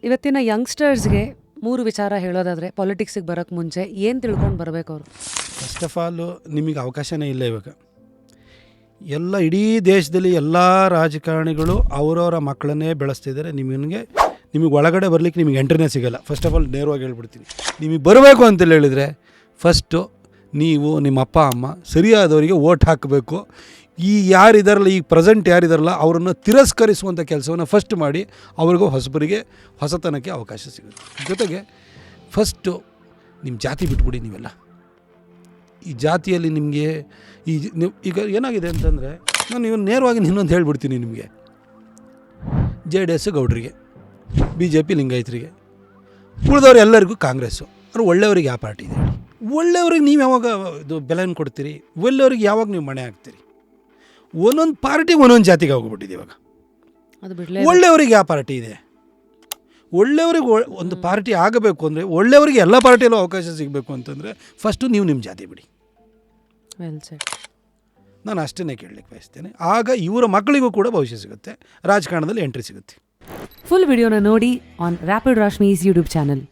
ಇವತ್ತಿನ ಯಂಗ್ಸ್ಟರ್ಸ್ಗೆ 3 ವಿಚಾರ ಹೇಳೋದಾದರೆ ಪಾಲಿಟಿಕ್ಸಿಗೆ ಬರೋಕ್ಕೆ ಮುಂಚೆ ಏನು ತಿಳ್ಕೊಂಡು ಬರಬೇಕು ಅವರು? ಫಸ್ಟ್ ಆಫ್ ಆಲು ನಿಮಗೆ ಅವಕಾಶನೇ ಇಲ್ಲ ಇವಾಗ. ಎಲ್ಲ ಇಡೀ ದೇಶದಲ್ಲಿ ಎಲ್ಲ ರಾಜಕಾರಣಿಗಳು ಅವರವರ ಮಕ್ಕಳನ್ನೇ ಬೆಳೆಸ್ತಿದ್ದಾರೆ. ನಿಮಗೆ ಒಳಗಡೆ ಬರಲಿಕ್ಕೆ ನಿಮಗೆ ಎಂಟ್ರಿನೇ ಸಿಗೋಲ್ಲ. ಫಸ್ಟ್ ಆಫ್ ಆಲ್ ನೇರವಾಗಿ ಹೇಳ್ಬಿಡ್ತೀನಿ, ನಿಮಗೆ ಬರಬೇಕು ಅಂತೇಳಿ ಹೇಳಿದರೆ ಫಸ್ಟು ನೀವು ನಿಮ್ಮ ಅಪ್ಪ ಅಮ್ಮ ಸರಿಯಾದವರಿಗೆ ಓಟ್ ಹಾಕಬೇಕು. ಈ ಯಾರಿದಾರಲ್ಲ, ಈಗ ಪ್ರೆಸೆಂಟ್ ಯಾರಿದಾರಲ್ಲ ಅವರನ್ನು ತಿರಸ್ಕರಿಸುವಂಥ ಕೆಲಸವನ್ನು ಫಸ್ಟ್ ಮಾಡಿ ಅವ್ರಿಗೂ ಹೊಸಬರಿಗೆ ಹೊಸತನಕ್ಕೆ ಅವಕಾಶ ಸಿಗುತ್ತೆ. ಜೊತೆಗೆ ಫಸ್ಟು ನಿಮ್ಮ ಜಾತಿ ಬಿಟ್ಬಿಡಿ. ನೀವೆಲ್ಲ ಈ ಜಾತಿಯಲ್ಲಿ ನಿಮಗೆ ಈಗ ಏನಾಗಿದೆ ಅಂತಂದರೆ, ನಾನು ಇವಾಗ ನೇರವಾಗಿ ಇನ್ನೊಂದು ಹೇಳ್ಬಿಡ್ತೀನಿ ನಿಮಗೆ. JDS ಗೌಡ್ರಿಗೆ, BJP ಲಿಂಗಾಯತರಿಗೆ, ಉಳಿದವ್ರು ಎಲ್ಲರಿಗೂ ಕಾಂಗ್ರೆಸ್ಸು. ಅಂದರೆ ಒಳ್ಳೆಯವ್ರಿಗೆ ಯಾವ ಪಾರ್ಟಿ ಇದೆ? ಒಳ್ಳೆಯವ್ರಿಗೆ ನೀವು ಯಾವಾಗ ಇದು ಬೆಲೆಯನ್ನು ಕೊಡ್ತೀರಿ? ಒಳ್ಳೆಯವ್ರಿಗೆ ಯಾವಾಗ ನೀವು ಮಣೆ ಹಾಕ್ತೀರಿ? ಒಂದೊಂದು ಪಾರ್ಟಿಗೆ ಒಂದೊಂದು ಜಾತಿಗೆ ಹೋಗ್ಬಿಟ್ಟಿದೆ ಇವಾಗ. ಅದು ಬಿಡಲೇ ಒಳ್ಳೆಯವ್ರಿಗೆ ಯಾವ ಪಾರ್ಟಿ ಇದೆ? ಒಳ್ಳೆಯವ್ರಿಗೆ ಒಂದು ಪಾರ್ಟಿ ಆಗಬೇಕು ಅಂದರೆ, ಒಳ್ಳೆಯವ್ರಿಗೆ ಎಲ್ಲ ಪಾರ್ಟಿಯಲ್ಲೂ ಅವಕಾಶ ಸಿಗಬೇಕು ಅಂತಂದರೆ ಫಸ್ಟು ನೀವು ನಿಮ್ಮ ಜಾತಿ ಬಿಡಿ. Well shed. ನಾನು ಅಷ್ಟನ್ನೇ ಕೇಳಲಿಕ್ಕೆ ಬಯಸ್ತೇನೆ. ಆಗ ಇವರ ಮಕ್ಕಳಿಗೂ ಕೂಡ ಭವಿಷ್ಯ ಸಿಗುತ್ತೆ, ರಾಜಕಾರಣದಲ್ಲಿ ಎಂಟ್ರಿ ಸಿಗುತ್ತೆ. ಫುಲ್ ವಿಡಿಯೋನ ನೋಡಿ ಆನ್ ರ್ಯಾಪಿಡ್ ರಾಶ್ಮೀಸ್ ಯೂಟ್ಯೂಬ್ ಚಾನಲ್.